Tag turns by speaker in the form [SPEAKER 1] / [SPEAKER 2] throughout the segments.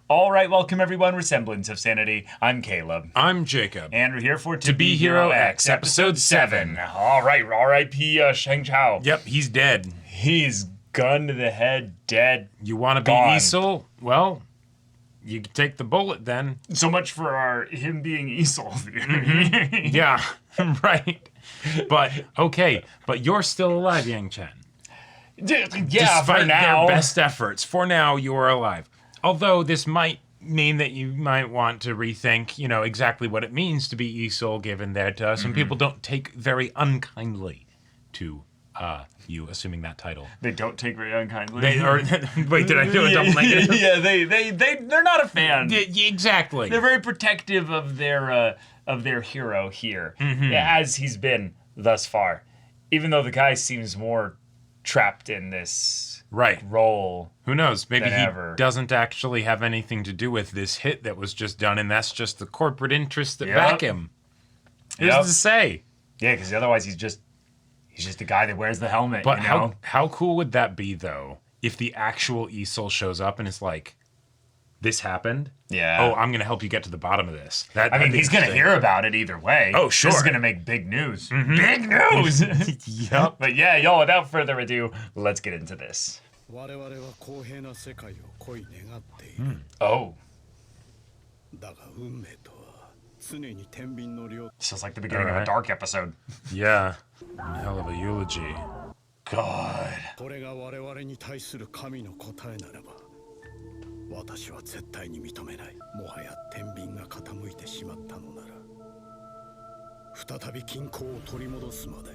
[SPEAKER 1] All right, welcome everyone. We're Semblance of Sanity. I'm Caleb.
[SPEAKER 2] I'm Jacob.
[SPEAKER 1] And we're here for
[SPEAKER 2] To Be Hero X, Episode 7.
[SPEAKER 1] All right, R.I.P. Shang Chao.
[SPEAKER 2] Yep, he's dead.
[SPEAKER 1] He's gun to the head, dead.
[SPEAKER 2] You want to be
[SPEAKER 1] gone.
[SPEAKER 2] Easel? Well, you can take the bullet then.
[SPEAKER 1] So much for him being Easel.
[SPEAKER 2] Yeah, right. But, okay, but you're still alive, Yang Chen.
[SPEAKER 1] Yeah,
[SPEAKER 2] Despite
[SPEAKER 1] for now.
[SPEAKER 2] their best efforts, for now you are alive. Although this might mean that you might want to rethink, exactly what it means to be Easel, given that some people don't take very unkindly to you assuming that title.
[SPEAKER 1] They don't take very unkindly.
[SPEAKER 2] Wait, did I feel a double negative?
[SPEAKER 1] Yeah, they're not a fan.
[SPEAKER 2] Yeah, exactly.
[SPEAKER 1] They're very protective of their hero here, as he's been thus far. Even though the guy seems more trapped in this role.
[SPEAKER 2] Who knows? Maybe he doesn't actually have anything to do with this hit that was just done, and that's just the corporate interests that back him. Who's to say? Yeah,
[SPEAKER 1] because otherwise he's just the guy that wears the helmet.
[SPEAKER 2] But how cool would that be, though, if the actual Easel shows up and is like, this happened?
[SPEAKER 1] Yeah.
[SPEAKER 2] Oh, I'm going to help you get to the bottom of this.
[SPEAKER 1] He's going to hear about it either way.
[SPEAKER 2] Oh, sure.
[SPEAKER 1] This is going to make big news. Big news!
[SPEAKER 2] Yep.
[SPEAKER 1] But yeah, y'all, without further ado, let's get into this. Oh. Sounds like the beginning of a dark episode.
[SPEAKER 2] Yeah. Hell of a eulogy.
[SPEAKER 1] God.
[SPEAKER 3] 私は絶対に認めない。もはや天秤が傾いてしまったのなら、再び均衡を取り戻すまで、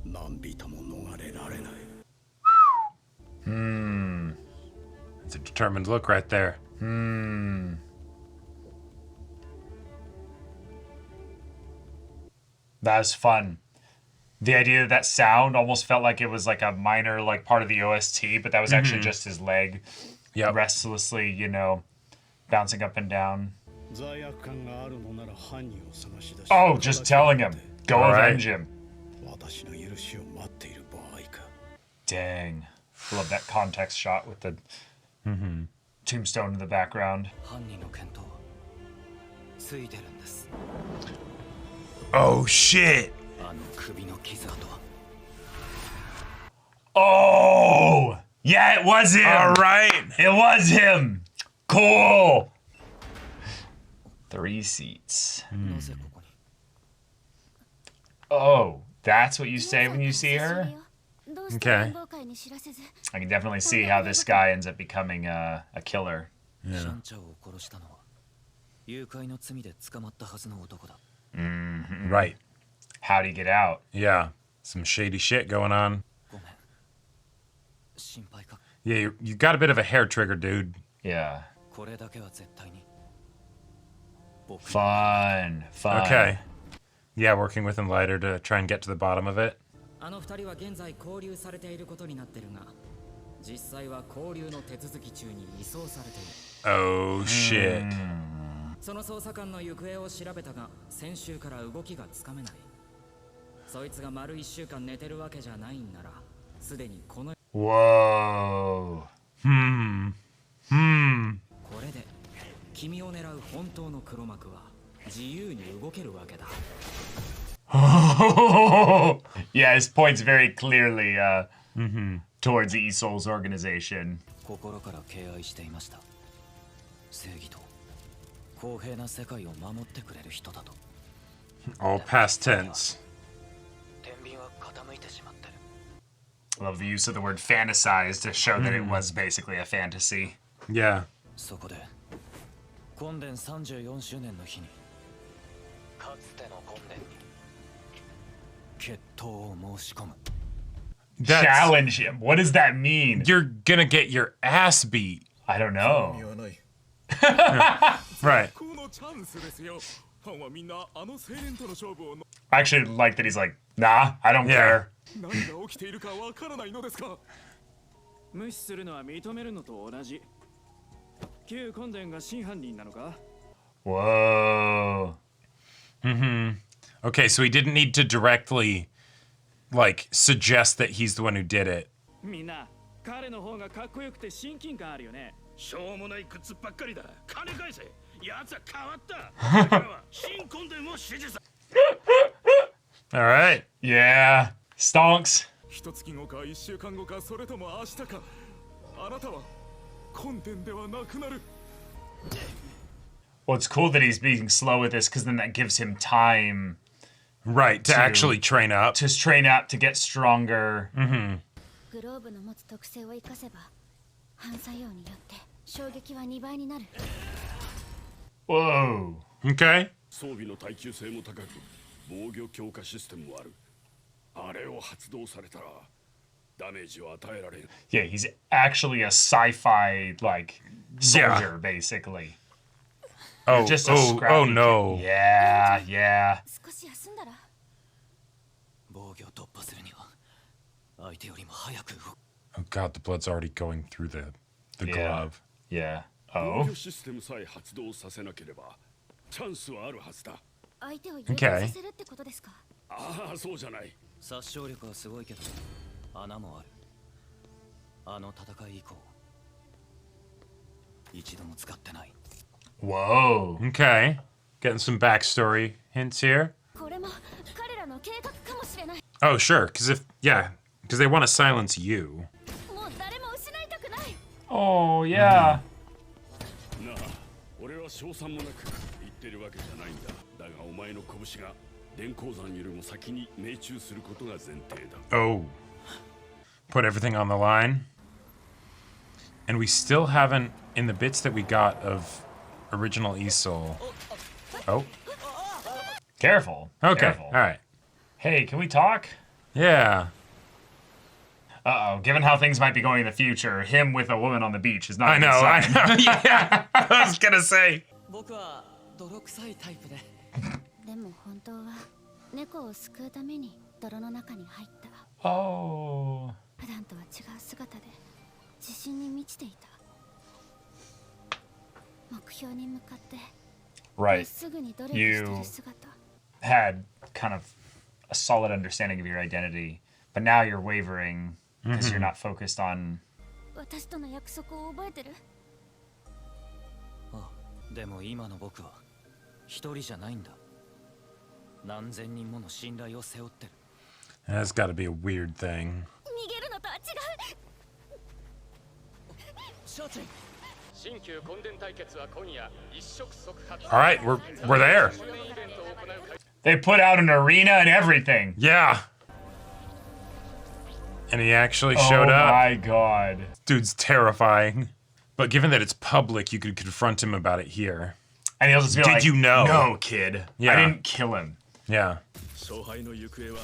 [SPEAKER 3] 何人も逃れられない。
[SPEAKER 2] It's a determined look right there.
[SPEAKER 1] That's fun. The idea that sound almost felt like it was like a minor part of the OST, but that was actually just his leg restlessly, bouncing up and down. Oh, just telling him. Go avenge him. Dang. Love that context shot with the tombstone in the background.
[SPEAKER 2] Oh, shit.
[SPEAKER 1] Oh! Yeah, it was him!
[SPEAKER 2] All right.
[SPEAKER 1] It was him! Cool! 3 seats. Oh, that's what you say when you see her?
[SPEAKER 2] Okay.
[SPEAKER 1] I can definitely see how this guy ends up becoming a killer.
[SPEAKER 2] Yeah. Right.
[SPEAKER 1] How'd he get out?
[SPEAKER 2] Yeah. Some shady shit going on. Yeah, you got a bit of a hair trigger, dude.
[SPEAKER 1] Yeah. Fun.
[SPEAKER 2] Okay. Yeah, working with him later to try and get to the bottom of it. Oh, shit.
[SPEAKER 4] その捜査官の行方を調べたが、先週から動きがつかめない。そいつが丸1週間寝てるわけじゃないんなら、すでにこの
[SPEAKER 1] Whoa.
[SPEAKER 4] これで君を狙う本当の黒幕は自由に動けるわけだ。
[SPEAKER 1] Yeah, his point's very clearly towards Easel's organization.
[SPEAKER 4] 心から敬愛していました。正義と
[SPEAKER 2] All past tense.
[SPEAKER 1] Love the use of the word fantasize to show that it was basically a fantasy.
[SPEAKER 2] Yeah. Challenge him. What does that mean? You're gonna get your ass beat.
[SPEAKER 1] I don't know.
[SPEAKER 2] Right.
[SPEAKER 1] I actually like that he's like, nah, I don't care. Whoa.
[SPEAKER 2] Okay, so he didn't need to directly, suggest that he's the one who did it.
[SPEAKER 3] しょうもない靴ばっかりだ。金返せ。奴は変わった。だからは新婚伝を指示さ。
[SPEAKER 2] All right.
[SPEAKER 1] Yeah. Stonks.
[SPEAKER 3] 一月後か一週間後かそれとも明日か。あなたは婚伝ではなくなる。
[SPEAKER 1] Well, it's cool that he's being slow with this because then that gives him time
[SPEAKER 2] Right, to actually train up.
[SPEAKER 1] to train up to get stronger.
[SPEAKER 5] グローブの持つ特性を生かせば反作用によって衝撃は2倍になる。
[SPEAKER 1] Whoa.
[SPEAKER 2] Okay.
[SPEAKER 3] 装備の耐久性も高く、防御強化システムもある。あれを発動されたらダメージを与えられる。
[SPEAKER 1] Yeah, he's actually a sci-fi like soldier, basically.
[SPEAKER 2] Oh,
[SPEAKER 1] Just a
[SPEAKER 2] oh,
[SPEAKER 1] scrappy
[SPEAKER 2] oh no.
[SPEAKER 1] kid. Yeah, yeah.
[SPEAKER 5] 少し休んだら。
[SPEAKER 4] 防御を突破するには相手よりも早く動く。
[SPEAKER 2] Oh god, the blood's already going through the
[SPEAKER 1] Yeah.
[SPEAKER 2] glove.
[SPEAKER 1] Yeah.
[SPEAKER 3] 防
[SPEAKER 1] Oh.
[SPEAKER 3] 御システムさえ発動させなければチャンスはあるはずだ。
[SPEAKER 5] 相手を油断させるってことですか。
[SPEAKER 3] ああ、そうじゃない。
[SPEAKER 4] 殺傷力はすごいけど穴もある。あの戦い以降一度も使ってない。
[SPEAKER 1] Whoa.
[SPEAKER 2] Okay. Getting some backstory hints here.
[SPEAKER 5] これも彼らの計画かもしれない。
[SPEAKER 2] Oh, sure, because they want to silence you.
[SPEAKER 5] もう誰も失いたくない。
[SPEAKER 1] Oh, yeah.
[SPEAKER 3] なあ、俺は賞賛もなく言ってるわけじゃないんだ。だがお前の拳が電鉱山よりも先に命中することが前提だ。
[SPEAKER 2] Oh. Put everything on the line. And we still haven't, in the bits that we got of original Isol. Oh,
[SPEAKER 1] Careful.
[SPEAKER 2] okay.
[SPEAKER 1] Careful.
[SPEAKER 2] All right.
[SPEAKER 1] Hey, can we talk?
[SPEAKER 2] Yeah.
[SPEAKER 1] Uh-oh. Given how things might be going in the future, him with a woman on the beach is not
[SPEAKER 2] I
[SPEAKER 1] a good
[SPEAKER 2] know, I
[SPEAKER 1] sign.
[SPEAKER 2] know. Yeah. I was going to say.
[SPEAKER 4] 僕は泥臭いタイプで。
[SPEAKER 5] でも本当は猫を救うために泥の中に入った。
[SPEAKER 1] Oh.
[SPEAKER 5] 普段とは違う姿で自信に満ちていた。目標に向かってまっ
[SPEAKER 1] Right.
[SPEAKER 5] すぐに努力してる姿。
[SPEAKER 1] Had kind of a solid understanding of your identity, but now you're wavering because you're not focused on.
[SPEAKER 5] 私との約束を覚えてる？
[SPEAKER 4] あ、でも今の僕は一人じゃないんだ。何千人もの信頼を背負ってる。
[SPEAKER 2] That's got to be a weird thing.
[SPEAKER 5] 逃げるのとは違う。
[SPEAKER 4] シャーチン。
[SPEAKER 6] 新旧根伝対決は今夜一触即発。
[SPEAKER 2] All right, we're there.
[SPEAKER 6] イベントを行う会
[SPEAKER 1] They put out an arena and everything.
[SPEAKER 2] Yeah. And he actually
[SPEAKER 1] Oh
[SPEAKER 2] showed up.
[SPEAKER 1] my god.
[SPEAKER 2] Dude's terrifying. But given that it's public, you could confront him about it here.
[SPEAKER 1] And he'll just be
[SPEAKER 2] Did
[SPEAKER 1] like,
[SPEAKER 2] you know?
[SPEAKER 1] No, kid.
[SPEAKER 2] Yeah.
[SPEAKER 1] I didn't kill him.
[SPEAKER 2] Yeah.
[SPEAKER 3] 勝敗の行方は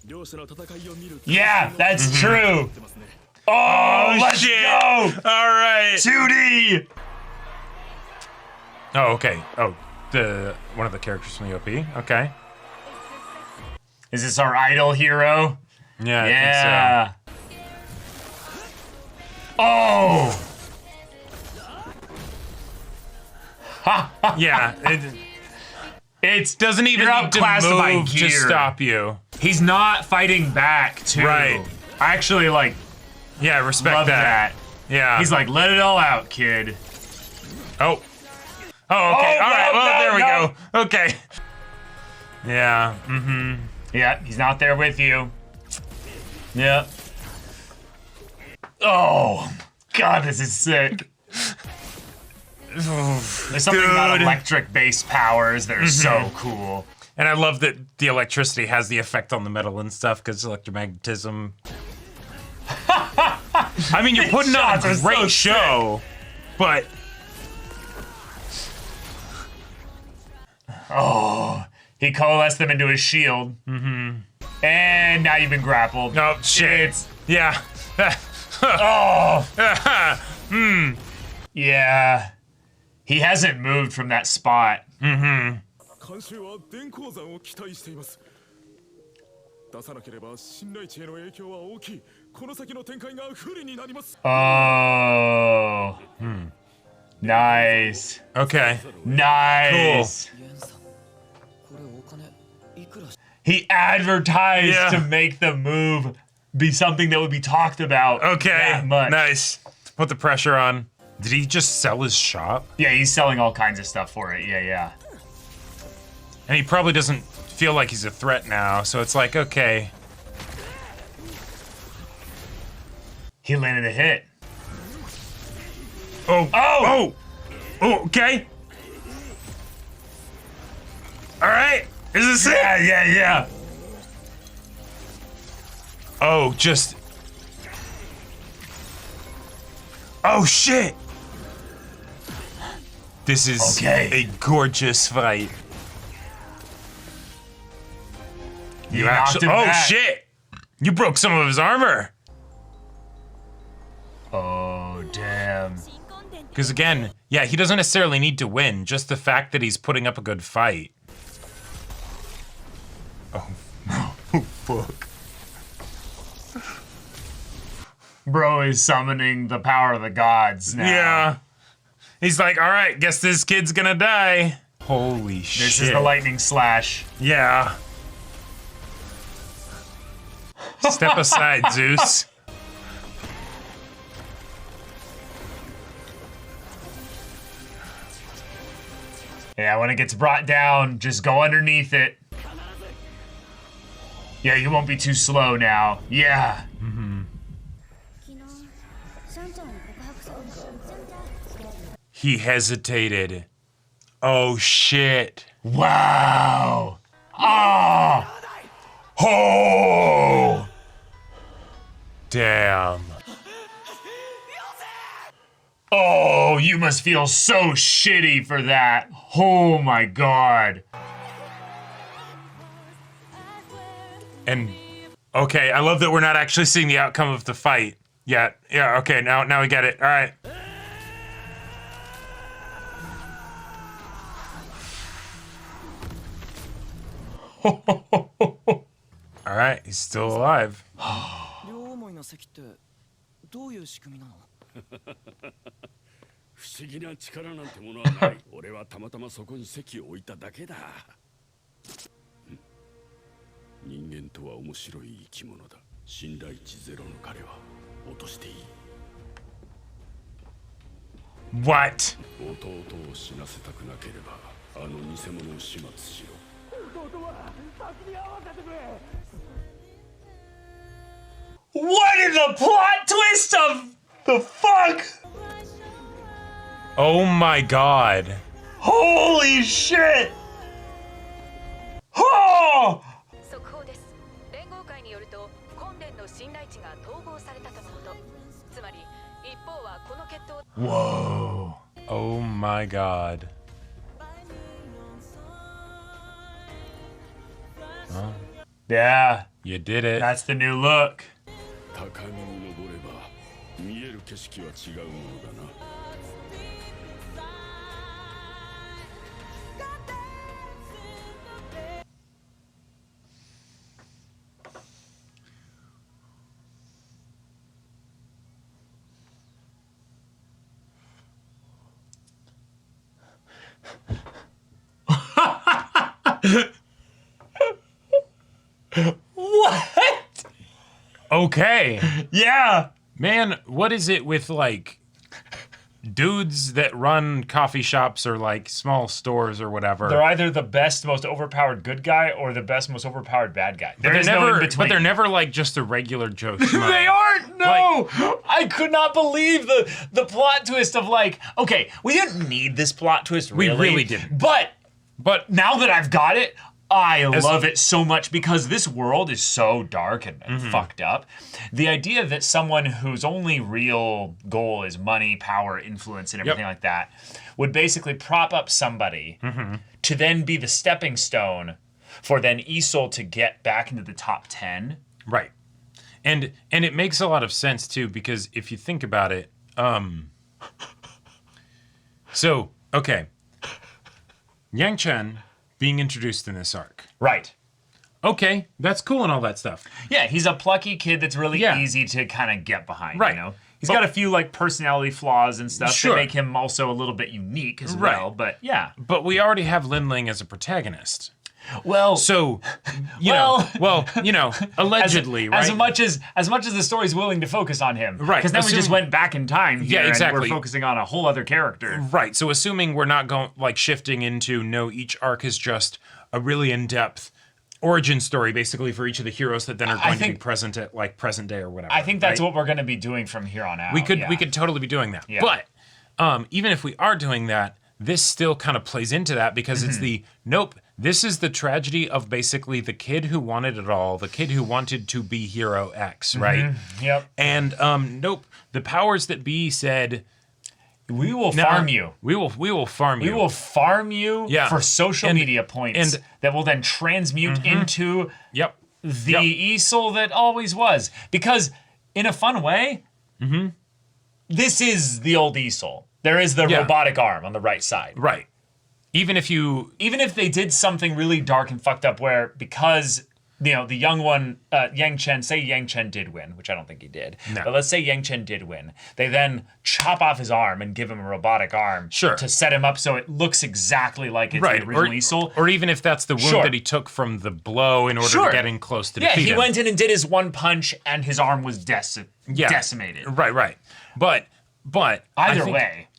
[SPEAKER 3] 両者の戦いを見る。
[SPEAKER 1] Yeah, that's true.
[SPEAKER 3] てますね。
[SPEAKER 1] Oh, let's
[SPEAKER 2] shit.
[SPEAKER 1] go.
[SPEAKER 2] All right.
[SPEAKER 1] 2D.
[SPEAKER 2] Oh, okay. Oh, one of the characters from the OP. Okay.
[SPEAKER 1] Is this our idol hero?
[SPEAKER 2] Yeah, I
[SPEAKER 1] Yeah. Oh.
[SPEAKER 2] think so. Yeah.
[SPEAKER 1] It
[SPEAKER 2] Doesn't even
[SPEAKER 1] You're
[SPEAKER 2] need to
[SPEAKER 1] outclassed by
[SPEAKER 2] move to
[SPEAKER 1] gear.
[SPEAKER 2] stop you.
[SPEAKER 1] He's not fighting back, too.
[SPEAKER 2] Right.
[SPEAKER 1] I actually like
[SPEAKER 2] Yeah, respect
[SPEAKER 1] love
[SPEAKER 2] that.
[SPEAKER 1] that.
[SPEAKER 2] Yeah.
[SPEAKER 1] He's like, let it all out, kid.
[SPEAKER 2] Oh. Oh, okay.
[SPEAKER 1] Oh,
[SPEAKER 2] All right.
[SPEAKER 1] no,
[SPEAKER 2] Well,
[SPEAKER 1] no,
[SPEAKER 2] there we
[SPEAKER 1] no.
[SPEAKER 2] go. Okay. Yeah. Mm-hmm.
[SPEAKER 1] Yeah, he's not there with you. Yeah. Oh, God, this is sick. There's something about
[SPEAKER 2] Dude.
[SPEAKER 1] electric base powers that are so cool.
[SPEAKER 2] And I love that the electricity has the effect on the metal and stuff because electromagnetism. I mean, you're putting on
[SPEAKER 1] shots
[SPEAKER 2] a
[SPEAKER 1] are so
[SPEAKER 2] great
[SPEAKER 1] sick.
[SPEAKER 2] show, but
[SPEAKER 1] Oh, he coalesced them into his shield. Mm-hmm. And now you've been grappled.
[SPEAKER 2] oh shit,
[SPEAKER 1] It's-
[SPEAKER 2] yeah.
[SPEAKER 1] Oh, yeah. He hasn't moved from that spot.
[SPEAKER 3] 監修は電鉱山を期待しています。出さなければ信頼値への影響は大きい。この先の展開が不利になります。
[SPEAKER 1] Oh. Nice.
[SPEAKER 2] Okay.
[SPEAKER 1] Nice.
[SPEAKER 4] ユンさん、これお金いくらし
[SPEAKER 1] He advertised
[SPEAKER 2] Yeah.
[SPEAKER 1] to make the move be something that would be talked about.
[SPEAKER 2] Okay.
[SPEAKER 1] That much.
[SPEAKER 2] Nice. Put the pressure on. Did he just sell his shop?
[SPEAKER 1] Yeah, he's selling all kinds of stuff for it. Yeah.
[SPEAKER 2] And he probably doesn't feel like he's a threat now, so it's like, okay.
[SPEAKER 1] He landed a hit.
[SPEAKER 2] Oh, okay. All right, is this it?
[SPEAKER 1] Yeah.
[SPEAKER 2] Oh, just... Oh, shit! This is a gorgeous fight. You actually... Oh, shit! You broke some of his armor!
[SPEAKER 1] Oh, damn.
[SPEAKER 2] Because again, yeah, he doesn't necessarily need to win, just the fact that he's putting up a good fight. Oh, fuck.
[SPEAKER 1] Bro is summoning the power of the gods now.
[SPEAKER 2] Yeah. He's like, all right, guess this kid's gonna die. Holy shit.
[SPEAKER 1] This is the lightning slash.
[SPEAKER 2] Yeah. Step aside, Zeus.
[SPEAKER 1] Yeah, when it gets brought down, just go underneath it. Yeah, you won't be too slow now. Yeah.
[SPEAKER 2] He hesitated. Oh, shit.
[SPEAKER 1] Wow. Ah. Oh.
[SPEAKER 2] Damn.
[SPEAKER 1] Oh, you must feel so shitty for that. Oh my god.
[SPEAKER 2] And okay, I love that we're not actually seeing the outcome of the fight yet. Yeah, okay, now we get it. All right. All right, he's still alive.
[SPEAKER 4] 両思いの席ってどういう仕組みなの？
[SPEAKER 3] 不思議な力なんてものはない。俺はたまたまそこに席を置いただけだ。人間とは面白い生き物だ。信頼値ゼロの彼は落としていい。
[SPEAKER 2] What?
[SPEAKER 3] 弟を死なせたくなければあの偽物を始末しろ。弟は先に会わせてくれ。
[SPEAKER 1] What is the plot twist of the fuck?
[SPEAKER 2] Oh my god.
[SPEAKER 1] Holy shit! Oh!
[SPEAKER 7] 速報です。連合会によると、本殿の信頼値が統合されたとのこと。つまり、一方はこの決闘。
[SPEAKER 1] Whoa.
[SPEAKER 2] Oh my god. Huh?
[SPEAKER 1] Yeah,
[SPEAKER 2] You did it.
[SPEAKER 1] that's the new look.
[SPEAKER 3] 高みに登れば見える景色は違うものだな。
[SPEAKER 1] What?
[SPEAKER 2] Okay.
[SPEAKER 1] Yeah.
[SPEAKER 2] Man, what is it with like dudes that run coffee shops or like small stores or whatever?
[SPEAKER 1] They're either the best, most overpowered good guy or the best, most overpowered bad guy.
[SPEAKER 2] They're
[SPEAKER 1] There's
[SPEAKER 2] never,
[SPEAKER 1] no in between.
[SPEAKER 2] but they're never like just a regular Joe Schmo.
[SPEAKER 1] They aren't. No, I could not believe the plot twist of like, okay, we didn't need this plot twist.
[SPEAKER 2] We
[SPEAKER 1] Really,
[SPEAKER 2] really didn't.
[SPEAKER 1] But now that I've got it, I
[SPEAKER 2] As-
[SPEAKER 1] love it so much because this world is so dark and fucked up. The idea that someone whose only real goal is money, power, influence, and everything like that would basically prop up somebody to then be the stepping stone for then Isol to get back into the top 10.
[SPEAKER 2] Right. And it makes a lot of sense too, because if you think about it, so okay, Yang Chen being introduced in this arc.
[SPEAKER 1] Right.
[SPEAKER 2] Okay, that's cool and all that stuff.
[SPEAKER 1] Yeah, he's a plucky kid that's really
[SPEAKER 2] Yeah.
[SPEAKER 1] easy to kind of get behind,
[SPEAKER 2] Right.
[SPEAKER 1] you know? He's got a few like personality flaws and stuff
[SPEAKER 2] Sure.
[SPEAKER 1] that make him also a little bit unique as
[SPEAKER 2] Right.
[SPEAKER 1] well, but yeah.
[SPEAKER 2] But we already have Lin Ling as a protagonist.
[SPEAKER 1] Well,
[SPEAKER 2] So, allegedly, right?
[SPEAKER 1] As much as the story's willing to focus on him,
[SPEAKER 2] Right,
[SPEAKER 1] Because then we just went back in time. Here
[SPEAKER 2] exactly.
[SPEAKER 1] And we're focusing on a whole other character.
[SPEAKER 2] Right. So assuming we're not going shifting into each arc is just a really in-depth origin story, basically for each of the heroes that then are going to be present at present day or whatever.
[SPEAKER 1] I think that's what we're going to be doing from here on out.
[SPEAKER 2] We could totally be doing that.
[SPEAKER 1] Yeah.
[SPEAKER 2] But even if we are doing that, this still kind of plays into that because it's this is the tragedy of basically the kid who wanted it all, the kid who wanted to be hero X, right?
[SPEAKER 1] Yep.
[SPEAKER 2] And the powers that be said,
[SPEAKER 1] we will farm you.
[SPEAKER 2] We will farm you.
[SPEAKER 1] We will farm you for social media points that will then transmute into the Easel that always was. Because in a fun way, this is the old Easel. There is the robotic arm on the right side.
[SPEAKER 2] Right. Even if
[SPEAKER 1] they did something really dark and fucked up where because the young one, Yang Chen did win, which I don't think he did.
[SPEAKER 2] No.
[SPEAKER 1] But let's say Yang Chen did win. They then chop off his arm and give him a robotic arm to set him up so it looks exactly like it's the original Easel.
[SPEAKER 2] Or even if that's the wound that he took from the blow in order to get in close to defeat him.
[SPEAKER 1] Yeah, he went in and did his one punch and his arm was decimated.
[SPEAKER 2] Right. But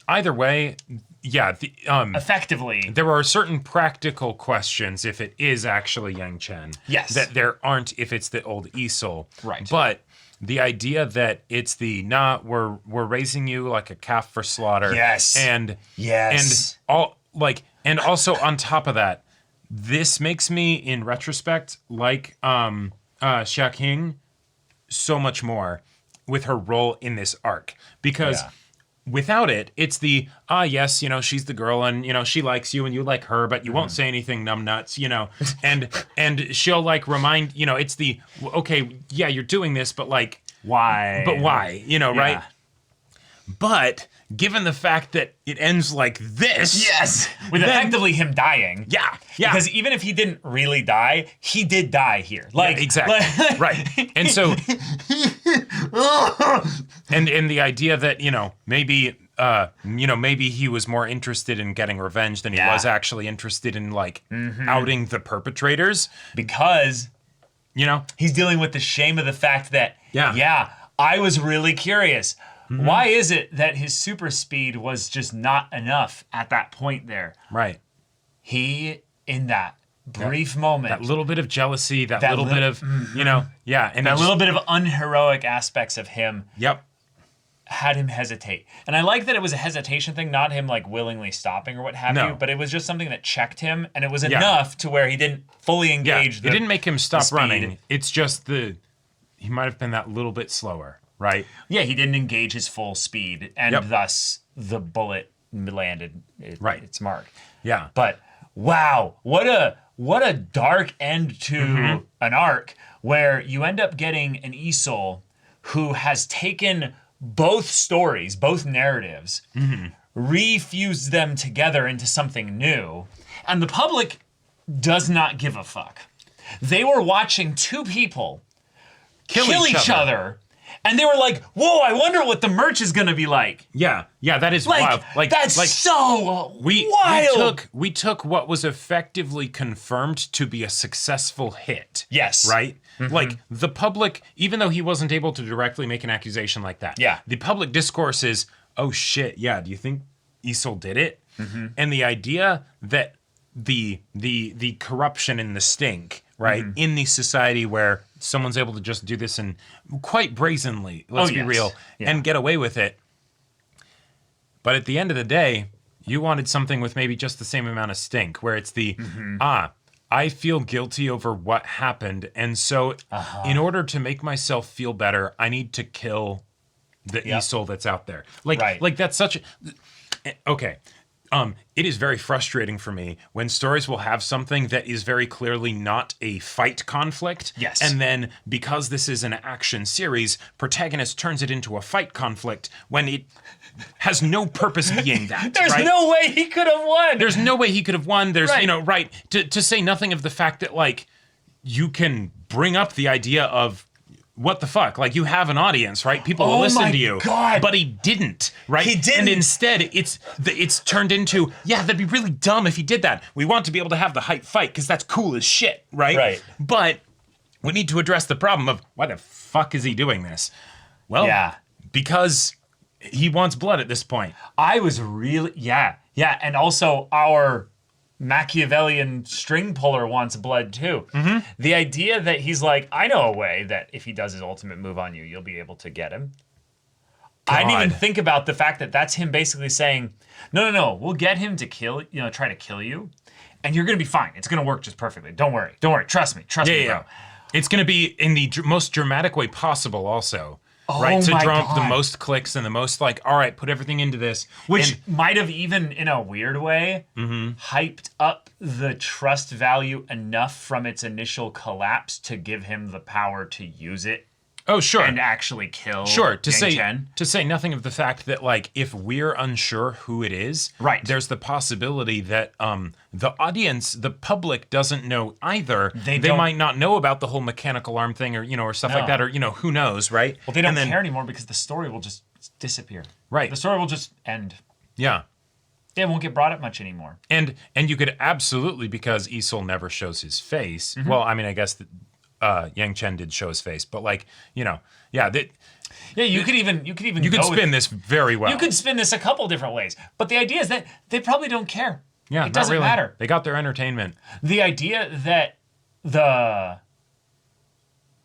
[SPEAKER 2] Either way,
[SPEAKER 1] effectively,
[SPEAKER 2] there are certain practical questions if it is actually Yang Chen.
[SPEAKER 1] Yes.
[SPEAKER 2] That there aren't if it's the old Easel.
[SPEAKER 1] Right.
[SPEAKER 2] But the idea that it's we're raising you like a calf for slaughter.
[SPEAKER 1] Yes.
[SPEAKER 2] And also on top of that, this makes me in retrospect like Xia King so much more with her role in this arc because without it, it's yes, she's the girl and, she likes you and you like her, but you won't say anything numbnuts, and she'll remind, it's okay, yeah, you're doing this, but
[SPEAKER 1] why?
[SPEAKER 2] But why, right? But given the fact that it ends like this.
[SPEAKER 1] Yes. With effectively him dying.
[SPEAKER 2] Yeah.
[SPEAKER 1] Because even if he didn't really die, he did die here.
[SPEAKER 2] Exactly. Right. And so and the idea that, maybe he was more interested in getting revenge than he was actually interested in outing the perpetrators.
[SPEAKER 1] Because he's dealing with the shame of the fact that I was really curious. Mm-hmm. Why is it that his super speed was just not enough at that point there?
[SPEAKER 2] Right.
[SPEAKER 1] He, in that brief moment.
[SPEAKER 2] That little bit of jealousy, that little bit of, and
[SPEAKER 1] that little bit of unheroic aspects of him.
[SPEAKER 2] Yep.
[SPEAKER 1] Had him hesitate. And I like that it was a hesitation thing, not him willingly stopping or what have you, but it was just something that checked him, and it was enough to where he didn't fully engage
[SPEAKER 2] it didn't make him stop running. It's just he might have been that little bit slower. Right.
[SPEAKER 1] Yeah, he didn't engage his full speed, and thus the bullet landed its mark.
[SPEAKER 2] Yeah.
[SPEAKER 1] But wow, what a dark end to an arc where you end up getting an Easel who has taken both stories, both narratives, refused them together into something new, and the public does not give a fuck. They were watching two people kill each other. And they were like, whoa, I wonder what the merch is going to be like.
[SPEAKER 2] Yeah, that is wild.
[SPEAKER 1] That's so wild.
[SPEAKER 2] We took what was effectively confirmed to be a successful hit.
[SPEAKER 1] Yes.
[SPEAKER 2] Right? Mm-hmm. The public, even though he wasn't able to directly make an accusation like that.
[SPEAKER 1] Yeah.
[SPEAKER 2] The public discourse is, oh shit, yeah, do you think Easel did it? Mm-hmm. And the idea that the corruption and the stink, right, in the society where someone's able to just do this and quite brazenly, let's be real, and get away with it. But at the end of the day, you wanted something with maybe just the same amount of stink, where it's I feel guilty over what happened, and so in order to make myself feel better, I need to kill the Easel that's out there. That's such a... Okay. It is very frustrating for me when stories will have something that is very clearly not a fight conflict.
[SPEAKER 1] Yes.
[SPEAKER 2] And then because this is an action series, protagonist turns it into a fight conflict when it has no purpose being that.
[SPEAKER 1] There's no way he could have won.
[SPEAKER 2] There's no way he could have won. There's, to say nothing of the fact that you can bring up the idea of what the fuck? Like, you have an audience, right? People will
[SPEAKER 1] Oh
[SPEAKER 2] listen
[SPEAKER 1] my
[SPEAKER 2] to you.
[SPEAKER 1] God.
[SPEAKER 2] But he didn't, right?
[SPEAKER 1] He didn't.
[SPEAKER 2] And instead, it's turned into, yeah, that'd be really dumb if he did that. We want to be able to have the hype fight because that's cool as shit, right?
[SPEAKER 1] Right.
[SPEAKER 2] But we need to address the problem of why the fuck is he doing this? Well,
[SPEAKER 1] Yeah.
[SPEAKER 2] because he wants blood at this point.
[SPEAKER 1] I was really, yeah. And also our Machiavellian string puller wants blood too. The idea that he's like, I know a way that if he does his ultimate move on you, you'll be able to get him. I didn't even
[SPEAKER 2] God.
[SPEAKER 1] think about the fact that that's him basically saying, no, we'll get him to try to kill you, and you're gonna be fine. It's gonna work just perfectly. Don't worry. Trust me, bro.
[SPEAKER 2] It's going to be in the most dramatic way possible also.
[SPEAKER 1] Oh
[SPEAKER 2] right? To
[SPEAKER 1] my
[SPEAKER 2] draw up the
[SPEAKER 1] God.
[SPEAKER 2] most clicks and the most like, all right, put everything into this.
[SPEAKER 1] Which
[SPEAKER 2] And-
[SPEAKER 1] might have even, in a weird way, hyped up the trust value enough from its initial collapse to give him the power to use it
[SPEAKER 2] oh, sure.
[SPEAKER 1] and actually kill
[SPEAKER 2] Sure,
[SPEAKER 1] Yang
[SPEAKER 2] to say nothing of the fact that, like, if we're unsure who it is,
[SPEAKER 1] Right.
[SPEAKER 2] there's the possibility that the audience, the public, doesn't know either. They
[SPEAKER 1] don't-
[SPEAKER 2] might not know about the whole mechanical arm thing, or or stuff like
[SPEAKER 1] No.
[SPEAKER 2] that, or who knows, right?
[SPEAKER 1] Well, they don't
[SPEAKER 2] And then-
[SPEAKER 1] care anymore because the story will just disappear.
[SPEAKER 2] Right.
[SPEAKER 1] The story will just end.
[SPEAKER 2] Yeah.
[SPEAKER 1] It won't get brought up much anymore.
[SPEAKER 2] And you could absolutely, because Isol never shows his face.
[SPEAKER 1] Mm-hmm.
[SPEAKER 2] Well, I mean, I guess that, Yang Chen did show his face, but like, yeah, that
[SPEAKER 1] Yeah, you could even
[SPEAKER 2] you
[SPEAKER 1] go
[SPEAKER 2] could
[SPEAKER 1] with-
[SPEAKER 2] spin this very well.
[SPEAKER 1] You could spin this a couple different ways, but the idea is that they probably don't care.
[SPEAKER 2] yeah,
[SPEAKER 1] it doesn't
[SPEAKER 2] not really.
[SPEAKER 1] matter.
[SPEAKER 2] They got their entertainment.
[SPEAKER 1] The idea that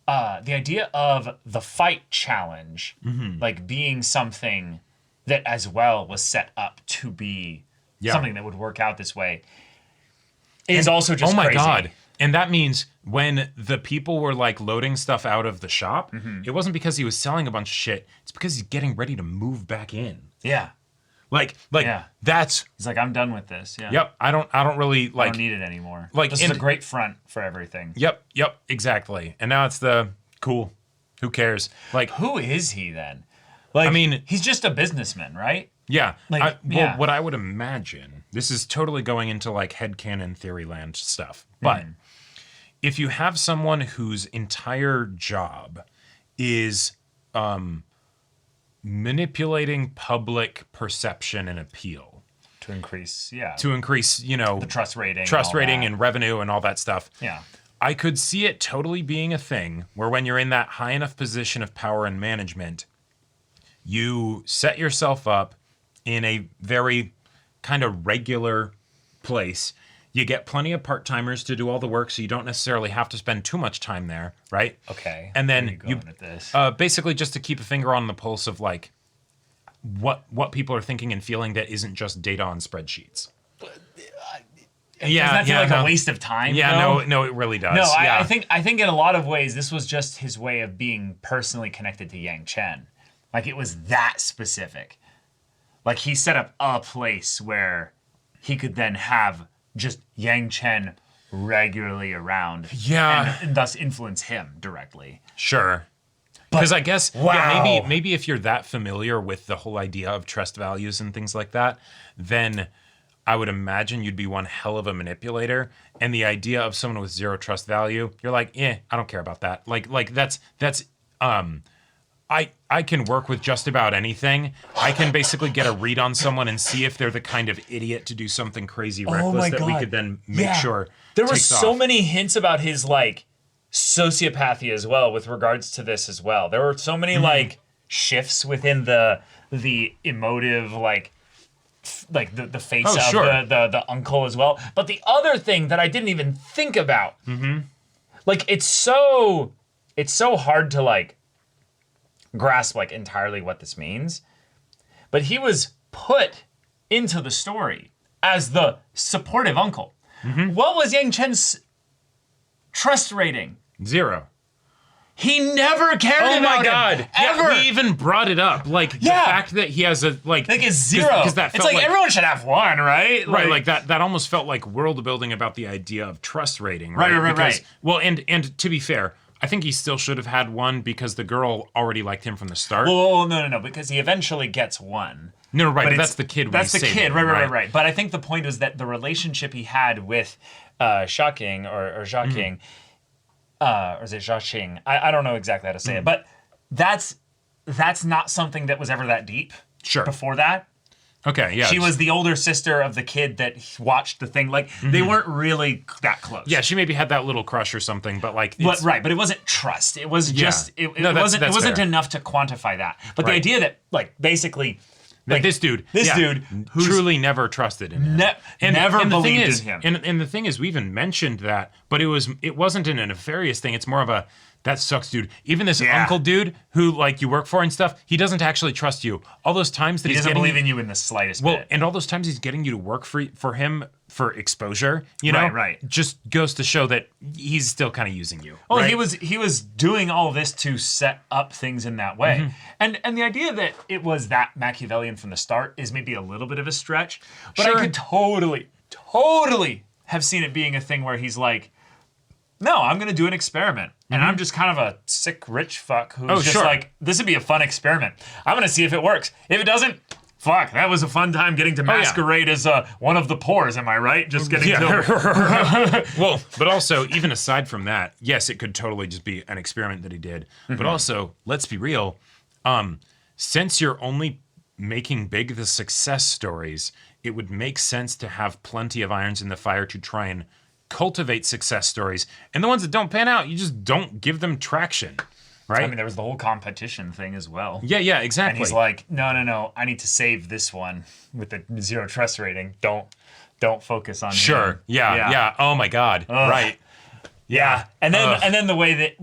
[SPEAKER 1] the idea of the fight challenge, like being something that as well was set up to be
[SPEAKER 2] Yeah.
[SPEAKER 1] something that would work out this way, is also just
[SPEAKER 2] oh my
[SPEAKER 1] crazy.
[SPEAKER 2] God. And that means when the people were like loading stuff out of the shop, it wasn't because he was selling a bunch of shit. It's because he's getting ready to move back in.
[SPEAKER 1] Yeah,
[SPEAKER 2] Like
[SPEAKER 1] Yeah.
[SPEAKER 2] that's
[SPEAKER 1] he's like, I'm done with this. Yeah,
[SPEAKER 2] yep. I don't really
[SPEAKER 1] I
[SPEAKER 2] like
[SPEAKER 1] don't need it anymore.
[SPEAKER 2] like,
[SPEAKER 1] This is a
[SPEAKER 2] and-
[SPEAKER 1] great front for everything.
[SPEAKER 2] Yep, exactly. And now it's the cool. Who cares? Like
[SPEAKER 1] Who is he then? Like,
[SPEAKER 2] I mean-
[SPEAKER 1] he's just a businessman, right?
[SPEAKER 2] yeah.
[SPEAKER 1] Like, yeah.
[SPEAKER 2] What I would imagine, this is totally going into like headcanon theoryland stuff, but if you have someone whose entire job is manipulating public perception and appeal
[SPEAKER 1] To increase,
[SPEAKER 2] to increase,
[SPEAKER 1] the trust rating,
[SPEAKER 2] trust
[SPEAKER 1] all
[SPEAKER 2] rating
[SPEAKER 1] that.
[SPEAKER 2] and revenue and all that stuff.
[SPEAKER 1] Yeah.
[SPEAKER 2] I could see it totally being a thing where when you're in that high enough position of power and management, you set yourself up in a very kind of regular place. You get plenty of part-timers to do all the work, so you don't necessarily have to spend too much time there, right?
[SPEAKER 1] Okay.
[SPEAKER 2] And then
[SPEAKER 1] where are you going with this?
[SPEAKER 2] basically just to keep a finger on the pulse of like what people are thinking and feeling that isn't just data on spreadsheets.
[SPEAKER 1] Doesn't that feel like a waste of time?
[SPEAKER 2] Yeah,
[SPEAKER 1] though?
[SPEAKER 2] no, it really does.
[SPEAKER 1] No,
[SPEAKER 2] yeah.
[SPEAKER 1] I think in a lot of ways this was just his way of being personally connected to Yang Chen. Like it was that specific. Like he set up a place where he could then have just Yang Chen regularly around.
[SPEAKER 2] Yeah.
[SPEAKER 1] And thus influence him directly.
[SPEAKER 2] Sure. Because I guess
[SPEAKER 1] wow.
[SPEAKER 2] maybe if you're that familiar with the whole idea of trust values and things like that, then I would imagine you'd be one hell of a manipulator. And the idea of someone with zero trust value, you're like, I don't care about that. Like that's I can work with just about anything. I can basically get a read on someone and see if they're the kind of idiot to do something crazy reckless that we could then make sure
[SPEAKER 1] There were
[SPEAKER 2] takes
[SPEAKER 1] so
[SPEAKER 2] off.
[SPEAKER 1] many hints about his like sociopathy as well with regards to this as well. There were so many like shifts within the emotive like the face of
[SPEAKER 2] sure.
[SPEAKER 1] the uncle as well. But the other thing that I didn't even think about, like it's so hard to like grasp like entirely what this means. But he was put into the story as the supportive uncle. What was Yang Chen's trust rating?
[SPEAKER 2] 0.
[SPEAKER 1] He never cared
[SPEAKER 2] Oh
[SPEAKER 1] about
[SPEAKER 2] my God!
[SPEAKER 1] him, ever.
[SPEAKER 2] Yeah, we even brought it up. Like the
[SPEAKER 1] Yeah.
[SPEAKER 2] fact that he has a like
[SPEAKER 1] It's 0.
[SPEAKER 2] because that
[SPEAKER 1] It's
[SPEAKER 2] felt
[SPEAKER 1] like everyone should have one, right?
[SPEAKER 2] right, like that almost felt like world building about the idea of trust rating, right?
[SPEAKER 1] Right.
[SPEAKER 2] Because, well, and to be fair, I think he still should have had one because the girl already liked him from the start.
[SPEAKER 1] Well, no, because he eventually gets one.
[SPEAKER 2] no, right, but
[SPEAKER 1] it's-
[SPEAKER 2] that's the kid. When
[SPEAKER 1] That's the
[SPEAKER 2] he's
[SPEAKER 1] kid,
[SPEAKER 2] saving him,
[SPEAKER 1] right. But I think the point was that the relationship he had with Shaking or Xiaoking, or is it Zhao I don't know exactly how to say it, but that's not something that was ever that deep.
[SPEAKER 2] Sure.
[SPEAKER 1] Before that.
[SPEAKER 2] Okay, yeah.
[SPEAKER 1] She was the older sister of the kid that watched the thing. Like, they weren't really that close.
[SPEAKER 2] Yeah, she maybe had that little crush or something, but like...
[SPEAKER 1] But it wasn't trust. It was just... It wasn't
[SPEAKER 2] fair.
[SPEAKER 1] enough to quantify that. But the idea that, like, basically...
[SPEAKER 2] Like, this dude who's truly never trusted in him.
[SPEAKER 1] Never believed in him.
[SPEAKER 2] And the thing is, we even mentioned that, but it wasn't a nefarious thing. It's more of a, that sucks, dude. Even this uncle dude who, like, you work for and stuff, he doesn't actually trust you. All those times that
[SPEAKER 1] he doesn't believe in you in the slightest bit.
[SPEAKER 2] And all those times he's getting you to work for him for exposure, you know?
[SPEAKER 1] Right.
[SPEAKER 2] Just goes to show that he's still kind of using you.
[SPEAKER 1] Well,
[SPEAKER 2] right?
[SPEAKER 1] he was doing all this to set up things in that way. And the idea that it was that Machiavellian from the start is maybe a little bit of a stretch. But I could totally have seen it being a thing where he's like, no, I'm going to do an experiment. And I'm just kind of a sick rich fuck who's just like, this would be a fun experiment. I'm going to see if it works. If it doesn't, fuck, that was a fun time getting to masquerade as one of the poors, am I right? Just getting killed.
[SPEAKER 2] Well, but also, even aside from that, yes, it could totally just be an experiment that he did. But also, let's be real, since you're only making big the success stories, it would make sense to have plenty of irons in the fire to try and cultivate success stories. And the ones that don't pan out, you just don't give them traction. Right?
[SPEAKER 1] I mean, there was the whole competition thing as well.
[SPEAKER 2] Yeah, exactly.
[SPEAKER 1] And he's like, no, I need to save this one with the 0 trust rating. Don't focus on him.
[SPEAKER 2] Yeah. Oh my God. Right.
[SPEAKER 1] Yeah. And then the way that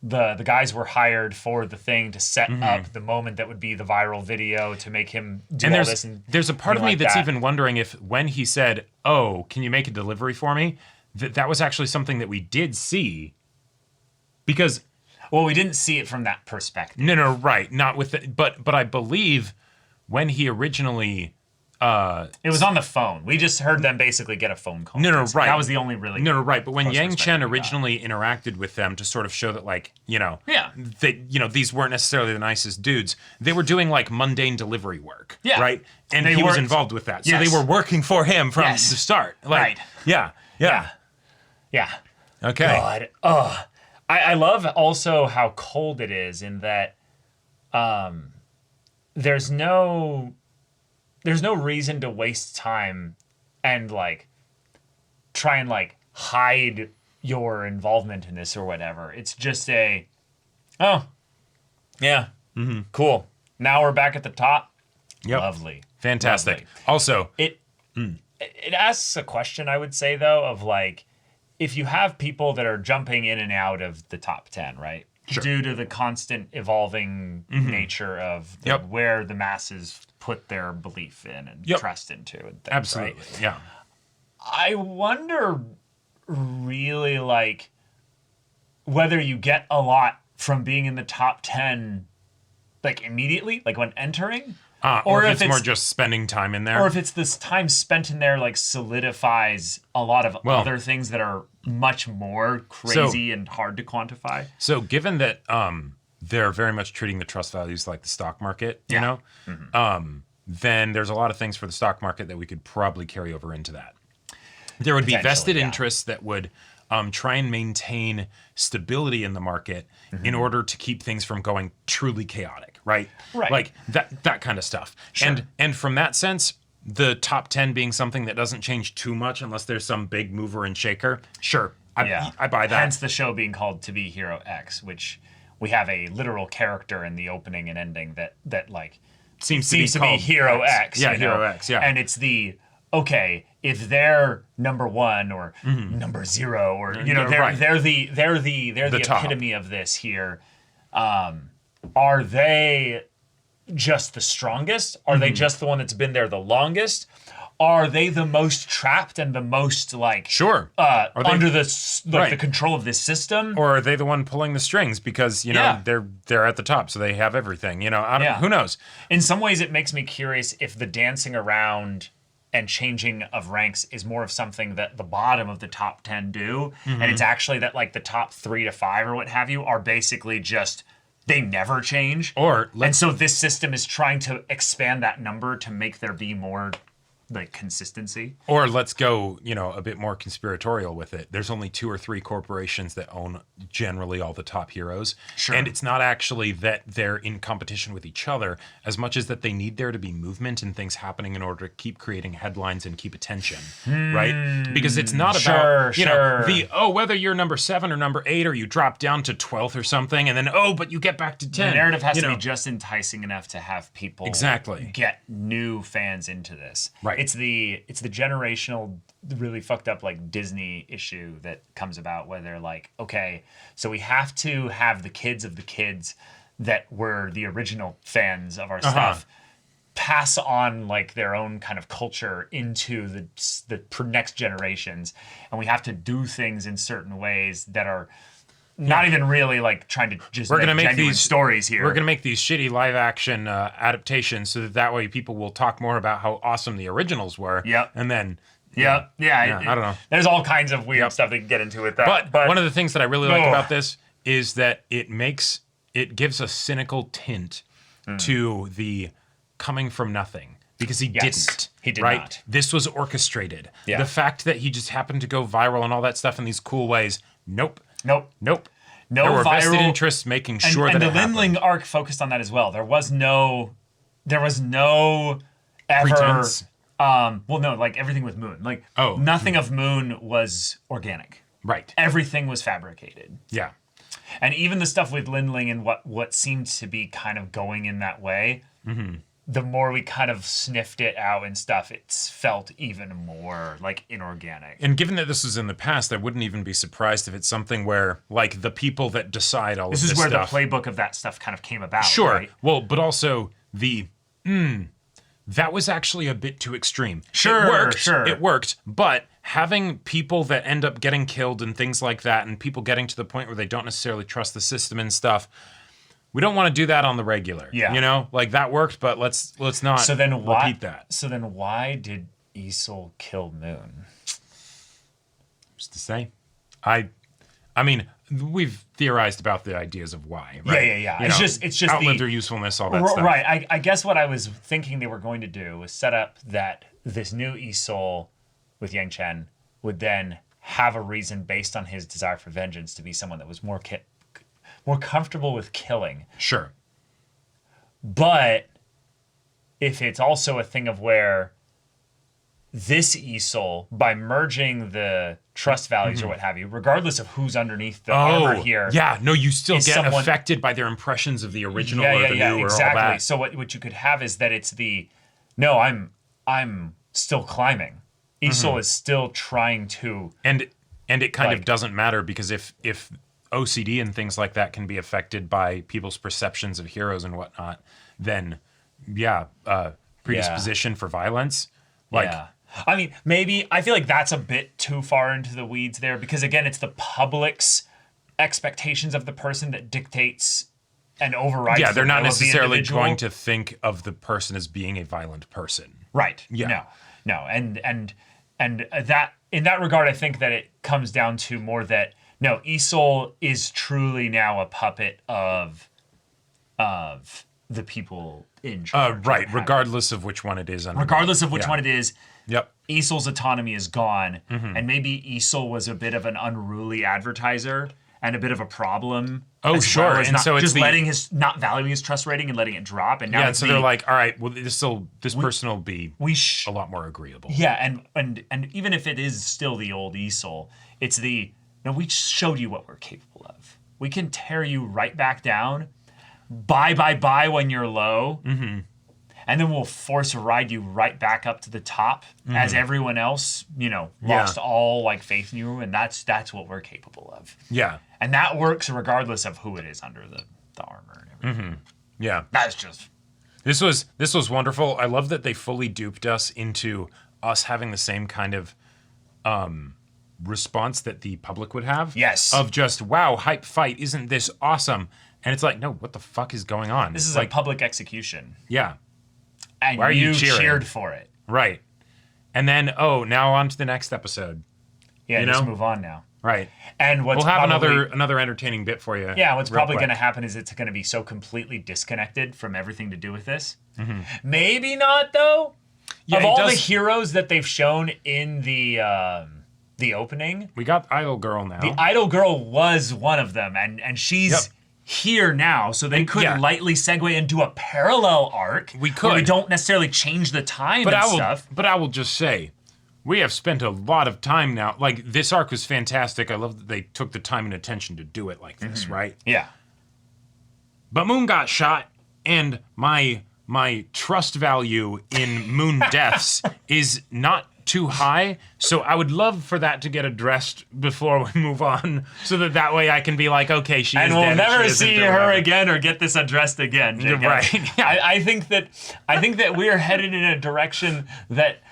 [SPEAKER 1] the guys were hired for the thing to set up the moment that would be the viral video to make him do all this. And
[SPEAKER 2] there's a part of me that's even wondering if when he said, "Oh, can you make a delivery for me?" that was actually something that we did see, because.
[SPEAKER 1] Well, we didn't see it from that perspective.
[SPEAKER 2] No, right. Not with the, but I believe when he originally
[SPEAKER 1] it was on the phone. We just heard them basically get a phone call.
[SPEAKER 2] No, right.
[SPEAKER 1] That was the only really
[SPEAKER 2] right. But when Yang Chen originally interacted with them to sort of show that, like, that these weren't necessarily the nicest dudes. They were doing like mundane delivery work.
[SPEAKER 1] Yeah.
[SPEAKER 2] Right. And he was involved with that. So they were working for him from the start. Like,
[SPEAKER 1] right. Yeah.
[SPEAKER 2] Okay.
[SPEAKER 1] God. I love also how cold it is in that there's no reason to waste time and like try and like hide your involvement in this or whatever. It's just cool. Now we're back at the top.
[SPEAKER 2] Yep.
[SPEAKER 1] Lovely.
[SPEAKER 2] Fantastic.
[SPEAKER 1] Lovely.
[SPEAKER 2] Also,
[SPEAKER 1] it asks a question, I would say, though, of like, if you have people that are jumping in and out of the top 10, right? Sure. Due to the constant evolving nature of where the masses put their belief in and trust into and things,
[SPEAKER 2] absolutely,
[SPEAKER 1] right?
[SPEAKER 2] Yeah.
[SPEAKER 1] I wonder really like whether you get a lot from being in the top 10 like immediately, like when entering.
[SPEAKER 2] Or if it's more just spending time in there.
[SPEAKER 1] Or if it's this time spent in there like solidifies a lot of other things that are much more crazy and hard to quantify.
[SPEAKER 2] So given that they're very much treating the trust values like the stock market, you know, then there's a lot of things for the stock market that we could probably carry over into that. There would be vested interests that would try and maintain stability in the market in order to keep things from going truly chaotic, right?
[SPEAKER 1] Right.
[SPEAKER 2] Like that kind of stuff.
[SPEAKER 1] Sure.
[SPEAKER 2] And from that sense, the top 10 being something that doesn't change too much unless there's some big mover and shaker. Sure. I buy that.
[SPEAKER 1] Hence the show being called To Be Hero X, which we have a literal character in the opening and ending that like
[SPEAKER 2] seems
[SPEAKER 1] to be Hero X.
[SPEAKER 2] Yeah, Hero X, yeah.
[SPEAKER 1] And it's the if they're number 1 or number 0 or they're the epitome of this here, are they just the strongest? Are they just the one that's been there the longest? Are they the most trapped and the most like under the control of this system?
[SPEAKER 2] Or are they the one pulling the strings because they're at the top, so they have everything? Who knows?
[SPEAKER 1] In some ways, it makes me curious if the dancing around and changing of ranks is more of something that the bottom of the top 10 do, and it's actually that like the top 3 to 5 or what have you are basically just they never change. And so this system is trying to expand that number to make there be more like consistency.
[SPEAKER 2] Or let's go, a bit more conspiratorial with it. There's only 2 or 3 corporations that own generally all the top heroes.
[SPEAKER 1] Sure.
[SPEAKER 2] And it's not actually that they're in competition with each other as much as that they need there to be movement and things happening in order to keep creating headlines and keep attention, right? Because it's not about, whether you're number 7 or number 8 or you drop down to 12th or something and then, but you get back to 10.
[SPEAKER 1] The narrative has to be just enticing enough to have people get new fans into this.
[SPEAKER 2] Right.
[SPEAKER 1] It's the generational, really fucked up like Disney issue that comes about where they're like, okay, so we have to have the kids of the kids that were the original fans of our stuff pass on like their own kind of culture into the next generations, and we have to do things in certain ways that are not even really like trying to just make genuine stories here.
[SPEAKER 2] We're going to make these shitty live action adaptations so that way people will talk more about how awesome the originals were.
[SPEAKER 1] Yep.
[SPEAKER 2] And then
[SPEAKER 1] I don't know. There's all kinds of weird stuff they can get into with that.
[SPEAKER 2] But one of the things that I really like about this is that it gives a cynical tint to the coming from nothing, because he didn't.
[SPEAKER 1] He did
[SPEAKER 2] right?
[SPEAKER 1] not.
[SPEAKER 2] This was orchestrated.
[SPEAKER 1] Yeah.
[SPEAKER 2] The fact that he just happened to go viral and all that stuff in these cool ways, nope.
[SPEAKER 1] No
[SPEAKER 2] There were
[SPEAKER 1] viral
[SPEAKER 2] vested interests making sure
[SPEAKER 1] and
[SPEAKER 2] that
[SPEAKER 1] the
[SPEAKER 2] it happened.
[SPEAKER 1] Lin Ling arc focused on that as well. There was no ever
[SPEAKER 2] Pretense.
[SPEAKER 1] like everything with Moon. Like nothing of Moon was organic.
[SPEAKER 2] Right.
[SPEAKER 1] Everything was fabricated.
[SPEAKER 2] Yeah.
[SPEAKER 1] And even the stuff with Lin Ling and what seemed to be kind of going in that way, the more we kind of sniffed it out and stuff, it felt even more like inorganic.
[SPEAKER 2] And given that this was in the past, I wouldn't even be surprised if it's something where, like, the people that decide all of this stuff...
[SPEAKER 1] This is where the playbook of that stuff kind of came about,
[SPEAKER 2] Sure.
[SPEAKER 1] right?
[SPEAKER 2] Well, but also that was actually a bit too extreme.
[SPEAKER 1] Sure.
[SPEAKER 2] It worked, but having people that end up getting killed and things like that, and people getting to the point where they don't necessarily trust the system and stuff... We don't want to do that on the regular.
[SPEAKER 1] Yeah.
[SPEAKER 2] Like that worked, but let's not repeat that.
[SPEAKER 1] So then why did Isol kill Moon?
[SPEAKER 2] Just to say. I mean, we've theorized about the ideas of why, right?
[SPEAKER 1] Yeah. It's just
[SPEAKER 2] outlived their usefulness, all that stuff.
[SPEAKER 1] Right. I guess what I was thinking they were going to do was set up that this new Isol with Yang Chen would then have a reason based on his desire for vengeance to be someone that was more comfortable with killing.
[SPEAKER 2] Sure.
[SPEAKER 1] But if it's also a thing of where this Isol, by merging the trust values or what have you, regardless of who's underneath the armor here.
[SPEAKER 2] Yeah, no, you still get affected by their impressions of the original or the new
[SPEAKER 1] exactly.
[SPEAKER 2] or all that.
[SPEAKER 1] So what you could have is that it's I'm still climbing. Isol is still trying to...
[SPEAKER 2] And it kind of doesn't matter, because if OCD and things like that can be affected by people's perceptions of heroes and whatnot, then predisposition for violence.
[SPEAKER 1] I mean, maybe I feel like that's a bit too far into the weeds there, because again, it's the public's expectations of the person that dictates and overrides.
[SPEAKER 2] Yeah, they're not necessarily
[SPEAKER 1] the
[SPEAKER 2] going to think of the person as being a violent person.
[SPEAKER 1] Right.
[SPEAKER 2] Yeah.
[SPEAKER 1] No. And that in that regard, I think that it comes down to more that no, Isol is truly now a puppet of the people in charge.
[SPEAKER 2] Right, regardless of which one it is.
[SPEAKER 1] Regardless of which one it is.
[SPEAKER 2] Yep.
[SPEAKER 1] Isol's autonomy is gone, and maybe Isol was a bit of an unruly advertiser and a bit of a problem.
[SPEAKER 2] Oh, sure.
[SPEAKER 1] Well,
[SPEAKER 2] and so it's
[SPEAKER 1] just not valuing his trust rating and letting it drop. And now
[SPEAKER 2] so they're like, all right, well, this person will be a lot more agreeable.
[SPEAKER 1] Yeah, and even if it is still the old Isol, it's we showed you what we're capable of. We can tear you right back down. Bye when you're low. Mm-hmm. And then we'll force ride you right back up to the top as everyone else, lost all like faith in you, and that's what we're capable of.
[SPEAKER 2] Yeah.
[SPEAKER 1] And that works regardless of who it is under the armor and everything.
[SPEAKER 2] Mm-hmm. Yeah.
[SPEAKER 1] That's just
[SPEAKER 2] This was wonderful. I love that they fully duped us into us having the same kind of response that the public would have.
[SPEAKER 1] Yes.
[SPEAKER 2] Of just, wow, hype fight, isn't this awesome? And it's like, no, what the fuck is going on?
[SPEAKER 1] This is
[SPEAKER 2] like
[SPEAKER 1] a public execution.
[SPEAKER 2] Yeah.
[SPEAKER 1] And
[SPEAKER 2] why are you cheering?
[SPEAKER 1] Cheered for it.
[SPEAKER 2] Right. And then, now on to the next episode.
[SPEAKER 1] Yeah, just move on now.
[SPEAKER 2] Right.
[SPEAKER 1] And we'll
[SPEAKER 2] have another entertaining bit for you.
[SPEAKER 1] Yeah, what's probably going to happen is it's going to be so completely disconnected from everything to do with this. Mm-hmm. Maybe not, though.
[SPEAKER 2] Yeah,
[SPEAKER 1] of all the heroes that they've shown in the opening,
[SPEAKER 2] we got Idol Girl now.
[SPEAKER 1] the Idol Girl was one of them, and she's here now, so they could lightly segue into a parallel arc.
[SPEAKER 2] We could.
[SPEAKER 1] Where we don't necessarily change the time and stuff.
[SPEAKER 2] But I will just say, we have spent a lot of time now. Like, this arc was fantastic. I love that they took the time and attention to do it like this, right?
[SPEAKER 1] Yeah.
[SPEAKER 2] But Moon got shot, and my trust value in Moon deaths is not too high, so I would love for that to get addressed before we move on, so that way I can be like, okay, she is dead.
[SPEAKER 1] And we'll never
[SPEAKER 2] she isn't,
[SPEAKER 1] see
[SPEAKER 2] or
[SPEAKER 1] her
[SPEAKER 2] whatever.
[SPEAKER 1] again or get this addressed again, Jacob.
[SPEAKER 2] Right.
[SPEAKER 1] I think that we are headed in a direction that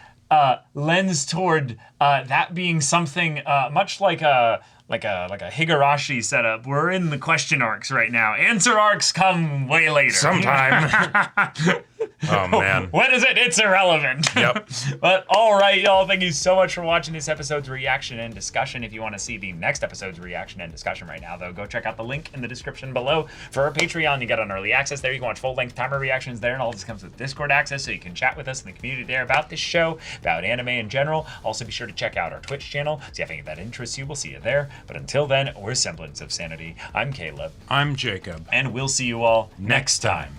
[SPEAKER 1] lends toward that being something much like a Higurashi setup. We're in the question arcs right now. Answer arcs come way later.
[SPEAKER 2] Sometime. Oh, man.
[SPEAKER 1] When is it? It's irrelevant.
[SPEAKER 2] Yep.
[SPEAKER 1] But all right, y'all. Thank you so much for watching this episode's reaction and discussion. If you want to see the next episode's reaction and discussion right now, though, go check out the link in the description below. For our Patreon, you get on early access there. You can watch full-length timer reactions there, and all this comes with Discord access, so you can chat with us in the community there about this show, about anime in general. Also, be sure to check out our Twitch channel. See if any of that interests you. We'll see you there. But until then, we're Semblance of Sanity. I'm Caleb.
[SPEAKER 2] I'm Jacob.
[SPEAKER 1] And we'll see you all next time.